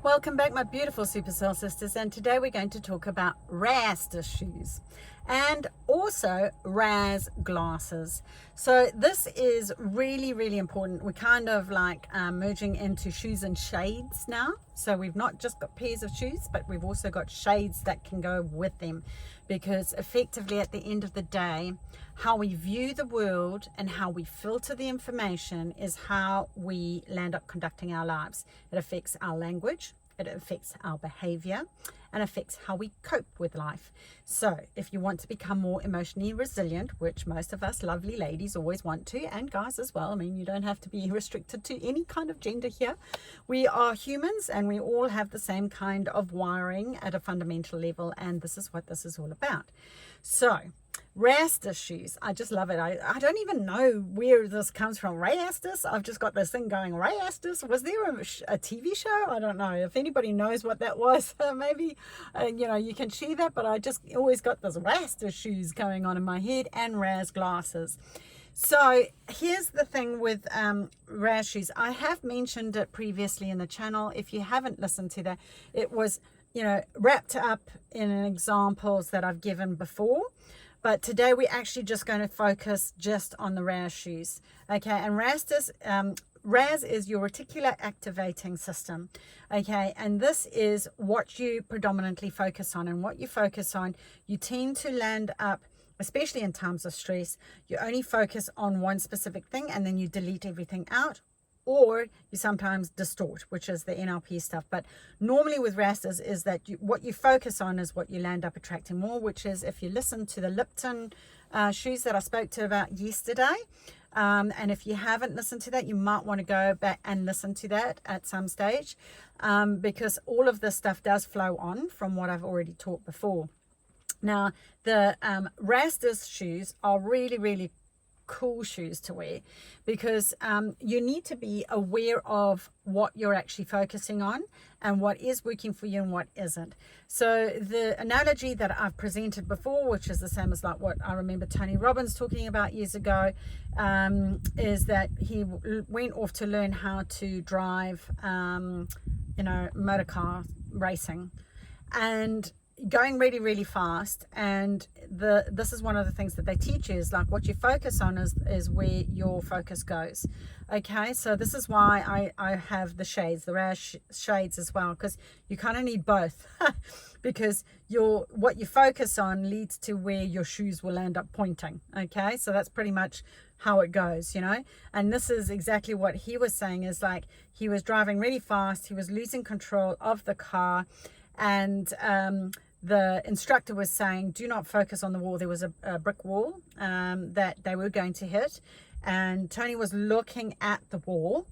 Welcome back, my beautiful Supercell sisters, and today we're going to talk about Rastus shoes and also Ras glasses. So this is really important. We're kind of like merging into shoes and shades now. So we've not just got pairs of shoes, but we've also got shades that can go with them, because effectively at the end of the day, how we view the world and how we filter the information is how we land up conducting our lives. It affects our language, it affects our behavior, and affects how we cope with life. So if you want to become more emotionally resilient, which most of us lovely ladies always want to, and guys as well, I mean, you don't have to be restricted to any kind of gender here. We are humans and we all have the same kind of wiring at a fundamental level, and this is what this is all about. So Rastus shoes, I just love it. I don't even know where this comes from. Rastus, I've just got this thing going. Rastus, was there a TV show? I don't know. If anybody knows what that was, maybe you can share that. But I just always got this Rastus shoes going on in my head, and Ras glasses. So here's the thing with Ras shoes. I have mentioned it previously in the channel. If you haven't listened to that, it was wrapped up in examples that I've given before. But today we're actually just going to focus just on the Ras shoes. Okay, and Ras is your reticular activating system. Okay, and this is what you predominantly focus on. And what you focus on, you tend to land up, especially in times of stress, you only focus on one specific thing and then you delete everything out. Or you sometimes distort, which is the NLP stuff. But normally with Rastus is that what you focus on is what you land up attracting more, which is, if you listen to the Lipton shoes that I spoke to about yesterday, and if you haven't listened to that, you might want to go back and listen to that at some stage, because all of this stuff does flow on from what I've already taught before. Now, the Rastus shoes are really cool shoes to wear, because you need to be aware of what you're actually focusing on and what is working for you and what isn't. So the analogy that I've presented before, which is the same as like what I remember Tony Robbins talking about years ago, is that he went off to learn how to drive motor car racing, and going really fast, and this is one of the things that they teach you, is like what you focus on is where your focus goes. Okay, so this is why I have the shades, the Ras shades as well, because you kind of need both because what you focus on leads to where your shoes will end up pointing. Okay, so that's pretty much how it goes, and this is exactly what he was saying, is like he was driving really fast, he was losing control of the car, and the instructor was saying, do not focus on the wall. There was a brick wall that they were going to hit, and Tony was looking at the wall,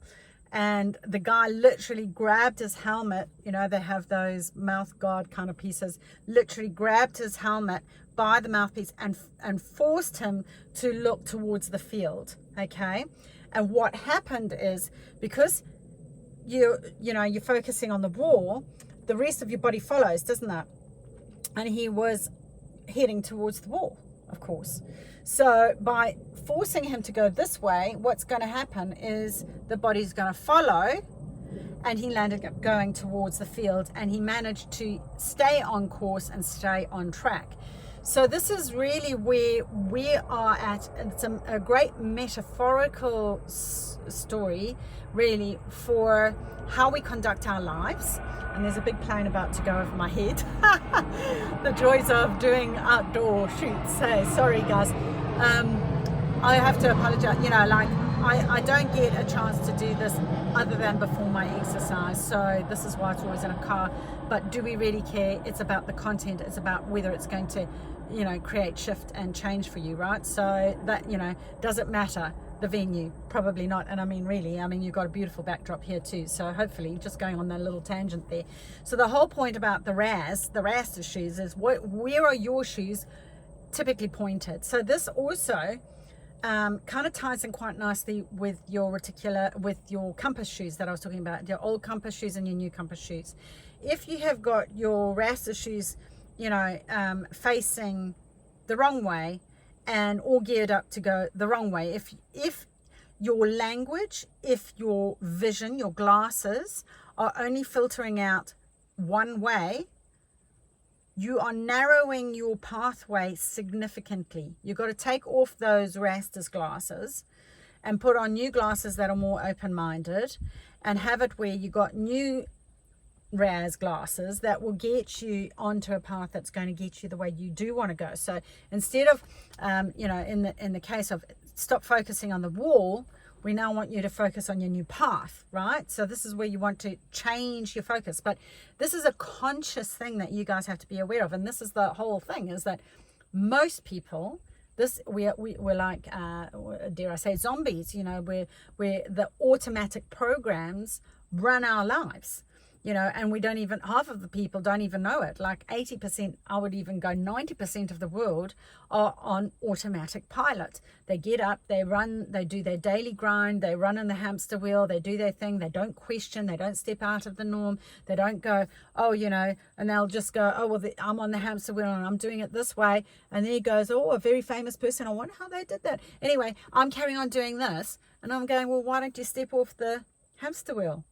and the guy literally grabbed his helmet. They have those mouth guard kind of pieces, literally grabbed his helmet by the mouthpiece and forced him to look towards the field. Okay, and what happened is, because you're focusing on the wall, the rest of your body follows, doesn't it? And he was heading towards the wall, of course. So by forcing him to go this way, what's going to happen is the body's going to follow, and he landed up going towards the field, and he managed to stay on course and stay on track. So this is really where we are at. It's a great metaphorical story, really, for how we conduct our lives. And there's a big plane about to go over my head. The joys of doing outdoor shoots. Hey, sorry guys. I have to apologize. I don't get a chance to do this other than before my exercise. So this is why it's always in a car. But do we really care? It's about the content. It's about whether it's going to, create shift and change for you, right? So that, does it matter? The venue? Probably not. And I mean, really, you've got a beautiful backdrop here too. So hopefully, just going on that little tangent there. So the whole point about the Rastus shoes is where are your shoes typically pointed? So this also kind of ties in quite nicely with your compass shoes that I was talking about, your old compass shoes and your new compass shoes. If you have got your Rastus shoes, facing the wrong way and all geared up to go the wrong way, if your language, if your vision, your glasses are only filtering out one way, you are narrowing your pathway significantly. You've got to take off those Rastus glasses and put on new glasses that are more open-minded, and have it where you got new Ras glasses that will get you onto a path that's going to get you the way you do want to go. So instead of in the case of stop focusing on the wall, we now want you to focus on your new path, right? So this is where you want to change your focus. But this is a conscious thing that you guys have to be aware of. And this is the whole thing, is that most people, we're like, dare I say, zombies, where the automatic programs run our lives. And we don't even, half of the people don't even know it. Like 80%, I would even go 90% of the world are on automatic pilot. They get up, they run, they do their daily grind, they run in the hamster wheel, they do their thing, they don't question, they don't step out of the norm, they don't go, and they'll just go, I'm on the hamster wheel and I'm doing it this way. And then he goes, a very famous person, I wonder how they did that. Anyway, I'm carrying on doing this, and I'm going, well, why don't you step off the hamster wheel?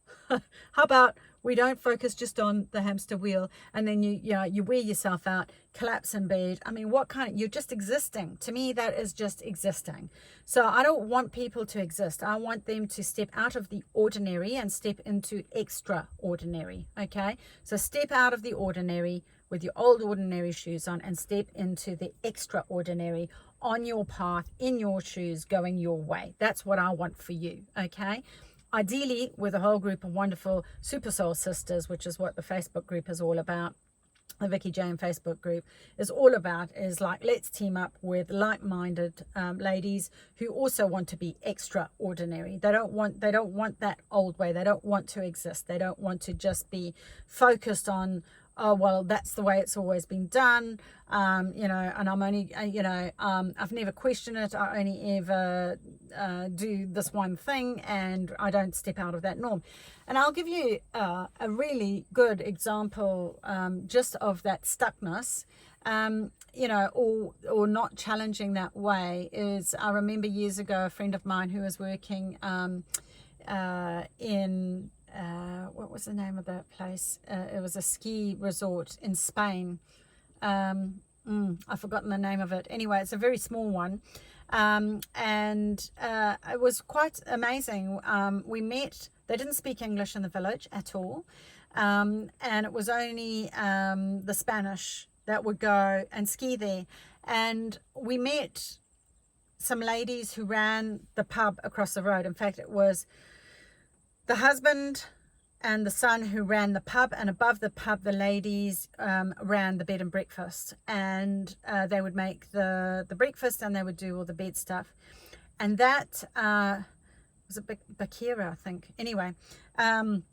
How about we don't focus just on the hamster wheel, and then you wear yourself out, collapse in bed. I mean, you're just existing. To me, that is just existing. So I don't want people to exist. I want them to step out of the ordinary and step into extraordinary. Okay, so step out of the ordinary with your old ordinary shoes on and step into the extraordinary on your path, in your shoes, going your way. That's what I want for you. Okay, ideally with a whole group of wonderful super soul sisters, which is what the Facebook group is all about. The Vicki Jane Facebook group is all about, is like, let's team up with like-minded ladies who also want to be extraordinary. They don't want that old way. They don't want to exist. They don't want to just be focused on, oh, well, that's the way it's always been done, and I'm only, I've never questioned it. I only ever do this one thing, and I don't step out of that norm. And I'll give you a really good example just of that stuckness, or not challenging that way. Is, I remember years ago, a friend of mine who was working in what was the name of that place? It was a ski resort in Spain. I've forgotten the name of it. Anyway, it's a very small one. And it was quite amazing. We met, they didn't speak English in the village at all. And it was only the Spanish that would go and ski there. And we met some ladies who ran the pub across the road. In fact, it was the husband and the son who ran the pub, and above the pub the ladies ran the bed and breakfast, and they would make the breakfast and they would do all the bed stuff. And that was a Bakira, I think. Anyway, and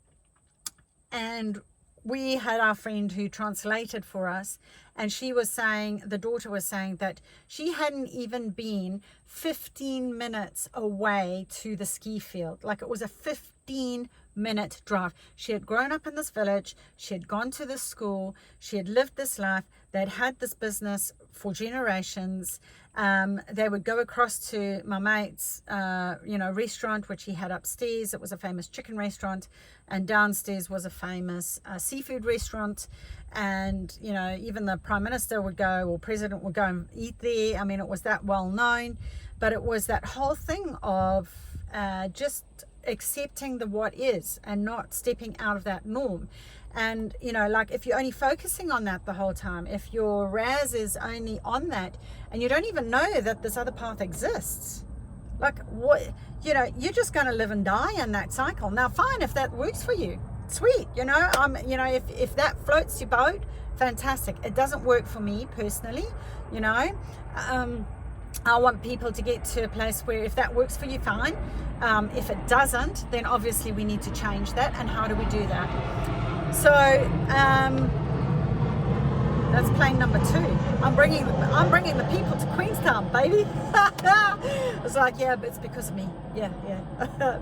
we had our friend who translated for us, and she was saying, the daughter was saying that she hadn't even been 15 minutes away to the ski field. Like, it was a 15-minute drive. She had grown up in this village. She had gone to this school. She had lived this life. They'd had this business for generations. They would go across to my mate's, restaurant, which he had upstairs. It was a famous chicken restaurant, and downstairs was a famous seafood restaurant. And, even the Prime Minister would go, or President would go and eat there. I mean, it was that well known, but it was that whole thing of just accepting the what is and not stepping out of that norm. And like, if you're only focusing on that the whole time, if your Ras is only on that and you don't even know that this other path exists, like, what, you're just going to live and die in that cycle. Now, fine, if that works for you, sweet, if that floats your boat, fantastic. It doesn't work for me personally. I want people to get to a place where, if that works for you, fine. If it doesn't, then obviously we need to change that. And how do we do that? So that's plane number 2. I'm bringing the people to Queenstown, baby. It's like, yeah, but it's because of me. Yeah.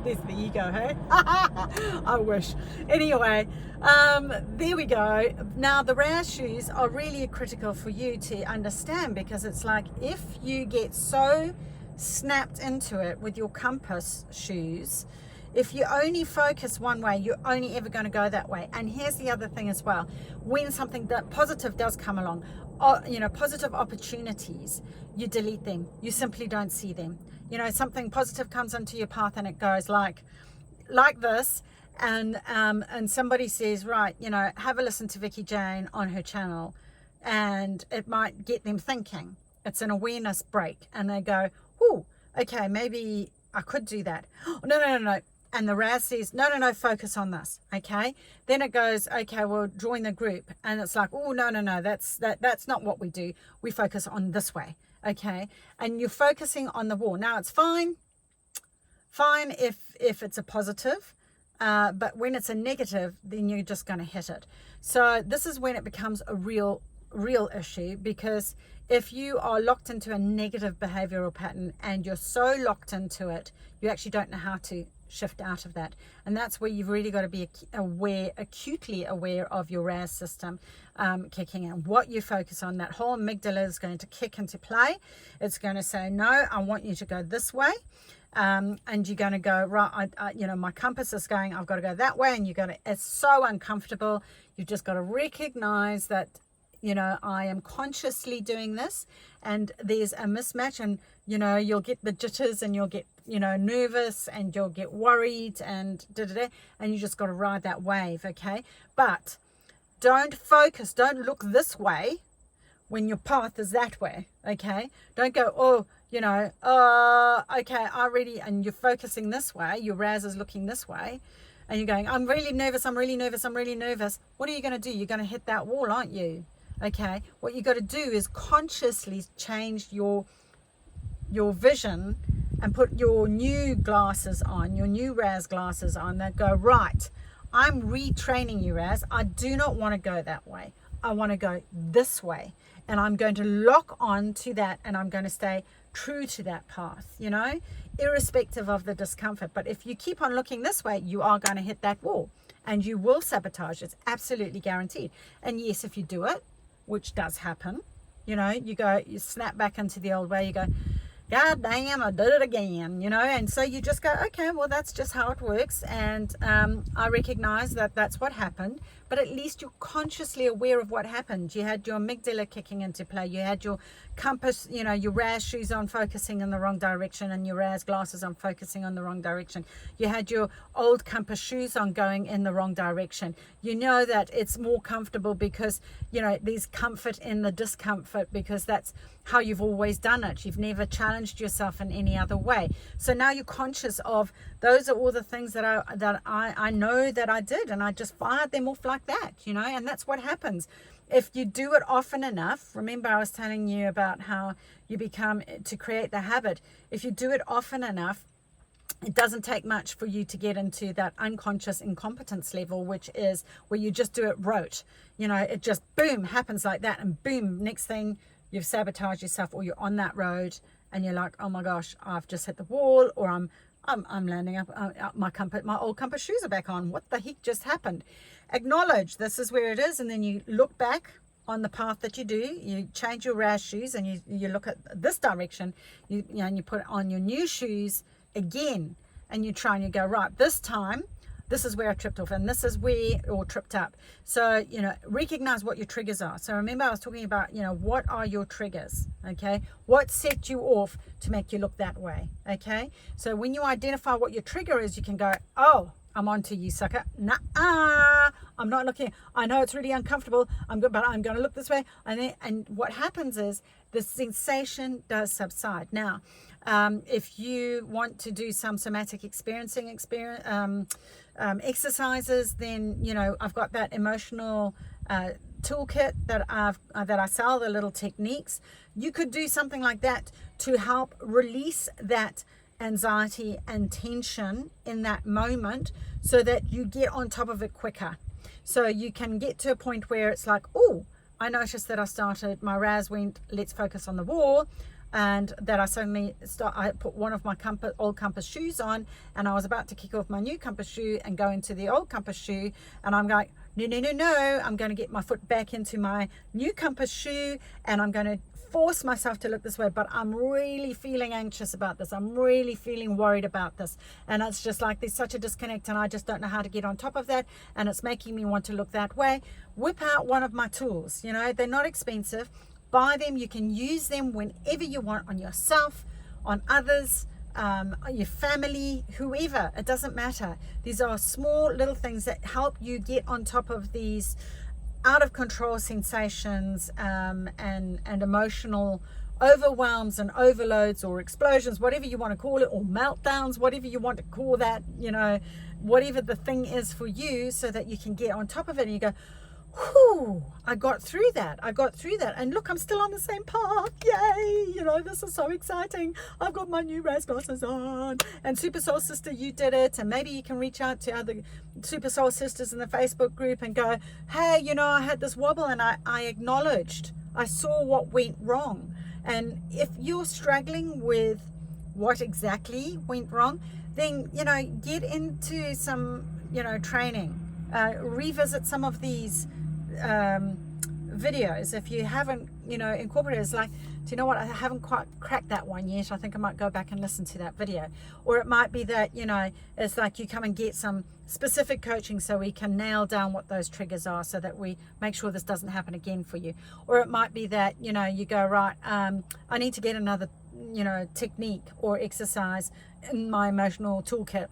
There's the ego, hey? I wish. Anyway, there we go. Now, the Ras shoes are really critical for you to understand, because it's like, if you get so snapped into it with your compass shoes, if you only focus one way, you're only ever going to go that way. And here's the other thing as well. When something that positive does come along, positive opportunities, you delete them. You simply don't see them. Something positive comes into your path and it goes like this. And somebody says, right, have a listen to Vicki Jane on her channel, and it might get them thinking. It's an awareness break, and they go, oh, okay, maybe I could do that. Oh, no. And the Raz says, no, focus on this. Okay. Then it goes, okay, well, join the group. And it's like, oh, no, that's not what we do. We focus on this way. Okay. And you're focusing on the wall. Now it's fine if it's a positive, but when it's a negative, then you're just going to hit it. So this is when it becomes a real issue, because if you are locked into a negative behavioral pattern and you're so locked into it, you actually don't know how to shift out of that. And that's where you've really got to be acutely aware of your RAS system kicking in. What you focus on, that whole amygdala is going to kick into play. It's going to say, no, I want you to go this way. And you're going to go, right, my compass is going, I've got to go that way. And it's so uncomfortable. You've just got to recognize that, I am consciously doing this, and there's a mismatch, and, you'll get the jitters, and you'll get, nervous, and you'll get worried, and and you just got to ride that wave. Okay. But don't look this way when your path is that way. Okay. Don't go, okay, and you're focusing this way, your Raz is looking this way, and you're going, I'm really nervous. What are you going to do? You're going to hit that wall, aren't you? Okay. What you got to do is consciously change your vision and put your new glasses on, your new Raz glasses on, that go, right, I'm retraining you, Raz. I do not want to go that way. I want to go this way. And I'm going to lock on to that, and I'm going to stay true to that path, irrespective of the discomfort. But if you keep on looking this way, you are going to hit that wall, and you will sabotage. It's absolutely guaranteed. And yes, if you do it, which does happen, you snap back into the old way, you go, God damn, I did it again, and so you just go, okay, well, that's just how it works. And I recognize that that's what happened, but at least you're consciously aware of what happened. You had your amygdala kicking into play. You had your compass, your Raz shoes on focusing in the wrong direction, and your Raz glasses on focusing on the wrong direction. You had your old compass shoes on going in the wrong direction. You know that it's more comfortable because, there's comfort in the discomfort, because that's how you've always done it. You've never challenged yourself in any other way. So now you're conscious of, those are all the things that I know that I did, and I just fired them off like that, and that's what happens. If you do it often enough, remember I was telling you about how you become, to create the habit, if you do it often enough, it doesn't take much for you to get into that unconscious incompetence level, which is where you just do it rote. It just boom happens like that, and boom, next thing you've sabotaged yourself, or you're on that road and you're like, oh my gosh, I've just hit the wall, or I'm landing up, my old compass shoes are back on. What the heck just happened? Acknowledge this is where it is, and then you look back on the path that you do. You change your Raz shoes, and you look at this direction, and you put on your new shoes again, and you try and you go, right, this time, this is where I tripped off, and this is where, or tripped up. So, recognize what your triggers are. So remember I was talking about, what are your triggers? Okay. What set you off to make you look that way? Okay. So when you identify what your trigger is, you can go, oh, I'm on to you, sucker. Nah, I'm not looking. I know it's really uncomfortable. But I'm going to look this way. And what happens is the sensation does subside. Now, if you want to do some somatic experiencing exercises, then I've got that emotional toolkit that I sell, the little techniques. You could do something like that to help release that anxiety and tension in that moment, so that you get on top of it quicker. So you can get to a point where it's like, oh, I noticed that my Raz went, let's focus on the wall, and that I suddenly I put one of my old compass shoes on, and I was about to kick off my new compass shoe and go into the old compass shoe, and I'm going, no, I'm going to get my foot back into my new compass shoe, and I'm going to force myself to look this way, but I'm really feeling anxious about this. I'm really feeling worried about this. And it's just like there's such a disconnect and I just don't know how to get on top of that. And it's making me want to look that way. Whip out one of my tools. You know, they're not expensive. Buy them. You can use them whenever you want, on yourself, on others, your family, whoever. It doesn't matter. These are small little things that help you get on top of these out of control sensations and emotional overwhelms and overloads or explosions, whatever you want to call it, or meltdowns, whatever you want to call that, you know, whatever the thing is for you, so that you can get on top of it and you go, whew, I got through that. And look, I'm still on the same path. Yay. You know, this is so exciting. I've got my new Raz glasses on. And Super Soul Sister, you did it. And maybe you can reach out to other Super Soul Sisters in the Facebook group and go, hey, you know, I had this wobble and I acknowledged. I saw what went wrong. And if you're struggling with what exactly went wrong, then, you know, get into some, you know, training. Revisit some of these videos if you haven't, you know, incorporated. It's like, do you know what, I haven't quite cracked that one yet. I think I might go back and listen to that video. Or it might be that, you know, it's like you come and get some specific coaching so we can nail down what those triggers are, so that we make sure this doesn't happen again for you. Or it might be that, you know, you go, right, I need to get another, you know, technique or exercise in my emotional toolkit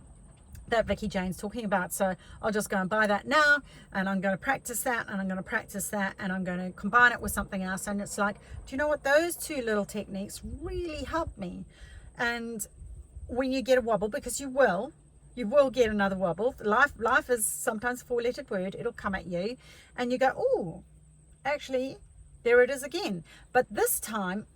that Vicki Jane's talking about. So I'll just go and buy that now, and I'm going to practice that, and I'm going to practice that, and I'm going to combine it with something else. And it's like, do you know what, those two little techniques really help me. And when you get a wobble, because you will get another wobble. Life is sometimes a 4-lettered word. It'll come at you and you go, oh, actually there it is again. But this time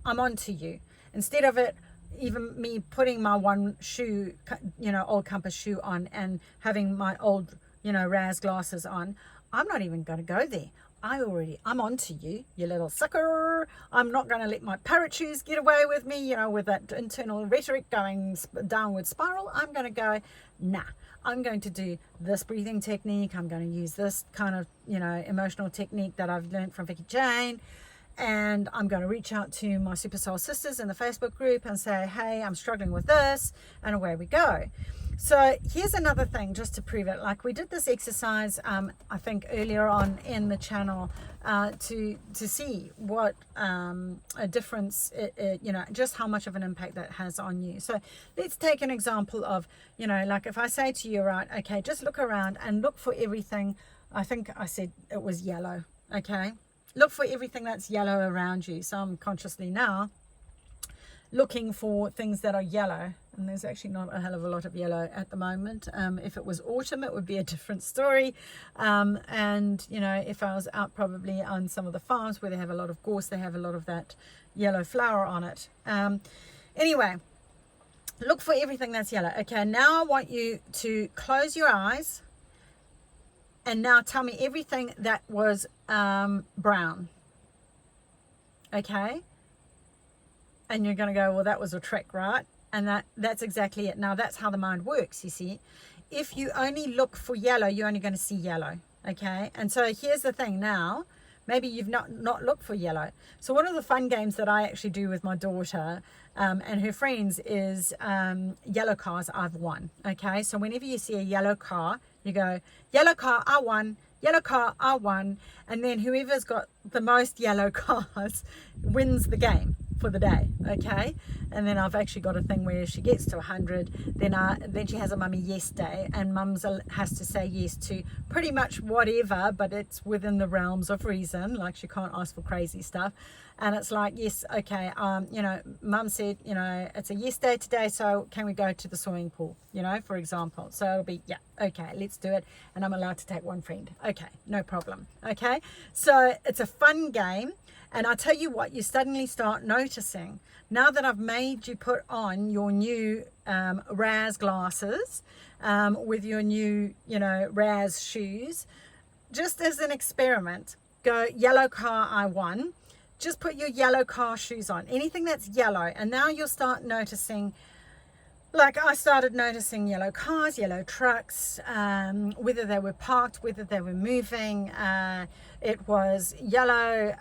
I'm on to you. Instead of it, even me putting my one shoe, you know, old compass shoe on and having my old, you know, Raz glasses on, I'm not even going to go there. I'm on to you, you little sucker. I'm not going to let my parrot shoes get away with me, you know, with that internal rhetoric going downward spiral. I'm going to go, nah, I'm going to do this breathing technique. I'm going to use this kind of, you know, emotional technique that I've learned from Vicki Jane. And I'm going to reach out to my Super Soul Sisters in the Facebook group and say, hey, I'm struggling with this, and away we go. So here's another thing just to prove it. Like, we did this exercise, I think earlier on in the channel, to see what a difference, you know, just how much of an impact that has on you. So let's take an example of, you know, like if I say to you, right, okay, just look around and look for everything. I think I said it was yellow, okay? Look for everything that's yellow around you. So I'm consciously now looking for things that are yellow, and there's actually not a hell of a lot of yellow at the moment. If it was autumn, it would be a different story. And you know, if I was out probably on some of the farms where they have a lot of gorse, they have a lot of that yellow flower on it. Anyway, look for everything that's yellow. Okay, now I want you to close your eyes and now tell me everything that was brown. Okay, and you're going to go, well, that was a trick, right? And that's exactly it. Now that's how the mind works, you see. If you only look for yellow, you're only going to see yellow. Okay, and so here's the thing. Now maybe you've not looked for yellow. So one of the fun games that I actually do with my daughter and her friends is yellow cars I've won. Okay, so whenever you see a yellow car, you go, yellow car I won, yellow car I won, and then whoever's got the most yellow cars wins the game for the day. Okay, and then I've actually got a thing where she gets to 100, then she has a mummy yes day, and mums has to say yes to pretty much whatever, but it's within the realms of reason. Like, she can't ask for crazy stuff. And it's like, yes, okay, you know, mum said, you know, it's a yes day today, so can we go to the swimming pool, you know, for example. So it'll be, yeah, okay, let's do it. And I'm allowed to take one friend. Okay, no problem. Okay, so it's a fun game. And I tell you what, you suddenly start noticing, now that I've made you put on your new Raz glasses with your new, you know, Raz shoes, just as an experiment, go yellow car I won. Just put your yellow car shoes on, anything that's yellow, and now you'll start noticing like I started noticing yellow cars, yellow trucks, whether they were parked, whether they were moving. It was yellow,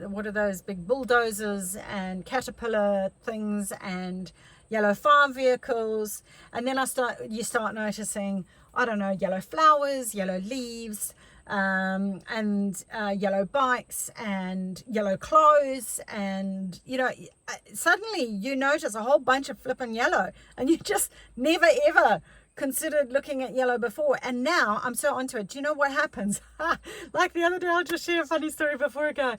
what are those big bulldozers and caterpillar things, and yellow farm vehicles. And then you start noticing, I don't know, yellow flowers, yellow leaves, and yellow bikes and yellow clothes, and suddenly you notice a whole bunch of flipping yellow, and you just never ever considered looking at yellow before. And now I'm so onto it. Do you know what happens? Like the other day, I'll just share a funny story before I go.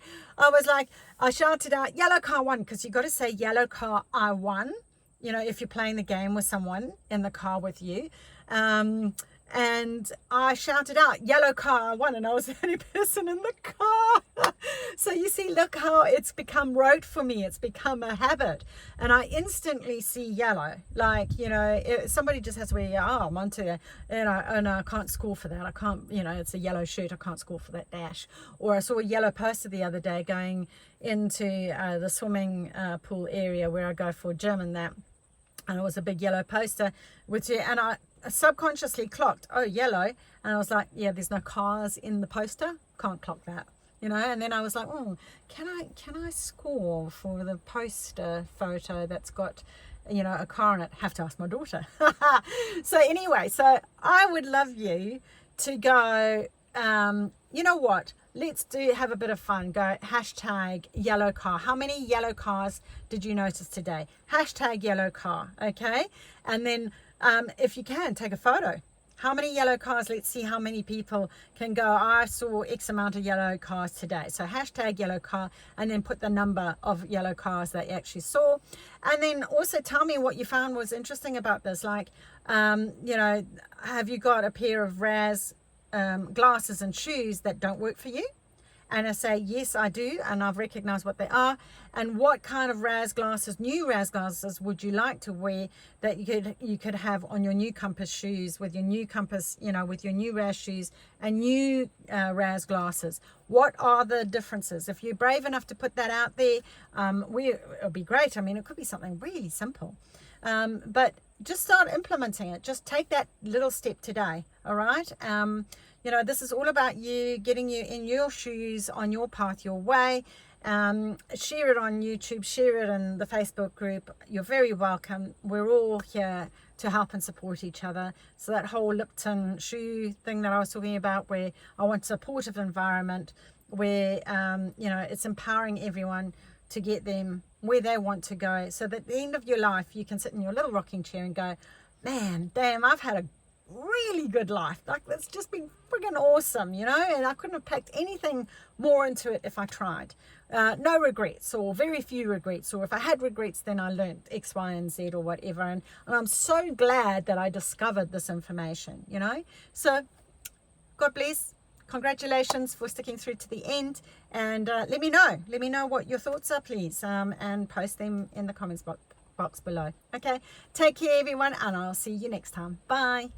I shouted out yellow car one, because you got to say yellow car I won, if you're playing the game with someone in the car with you. And I shouted out, yellow car, I won, and I was the only person in the car. So you see, look how it's become rote for me. It's become a habit. And I instantly see yellow. Like, somebody just has to wear, I'm onto it. And I can't score for that. I can't, it's a yellow shirt. I can't score for that dash. Or I saw a yellow poster the other day going into the swimming pool area where I go for gym and that. And it was a big yellow poster and I subconsciously clocked, oh, yellow. And I was like, yeah, there's no cars in the poster. Can't clock that, And then I was like, can I score for the poster photo that's got, a car in it? Have to ask my daughter. So anyway, so I would love you to go, you know what? Let's have a bit of fun. Go hashtag yellow car. How many yellow cars did you notice today? Hashtag yellow car. Okay. And then if you can, take a photo. How many yellow cars? Let's see how many people can go, I saw X amount of yellow cars today. So hashtag yellow car, and then put the number of yellow cars that you actually saw. And then also tell me what you found was interesting about this. Like, have you got a pair of Ras glasses and shoes that don't work for you? And I say, yes, I do. And I've recognized what they are. And what kind of new Ras glasses would you like to wear that you could have on your new Compass shoes, with your new Compass, with your new Ras shoes and new Ras glasses? What are the differences? If you're brave enough to put that out there, it'll be great. I mean, it could be something really simple. But just start implementing it. Just take that little step today. All right. This is all about you, getting you in your shoes, on your path, your way. Share it on YouTube, share it in the Facebook group. You're very welcome. We're all here to help and support each other. So that whole Lipton shoe thing that I was talking about, where I want a supportive environment, where, it's empowering everyone to get them where they want to go. So that at the end of your life, you can sit in your little rocking chair and go, man, damn, I've had a really good life. Like, it's just been friggin' awesome, and I couldn't have packed anything more into it if I tried. No regrets, or very few regrets, or if I had regrets, then I learned X, Y, and Z or whatever. And I'm so glad that I discovered this information, So God bless. Congratulations for sticking through to the end. And let me know what your thoughts are, please, and post them in the comments box below. Okay, take care, everyone, and I'll see you next time. Bye.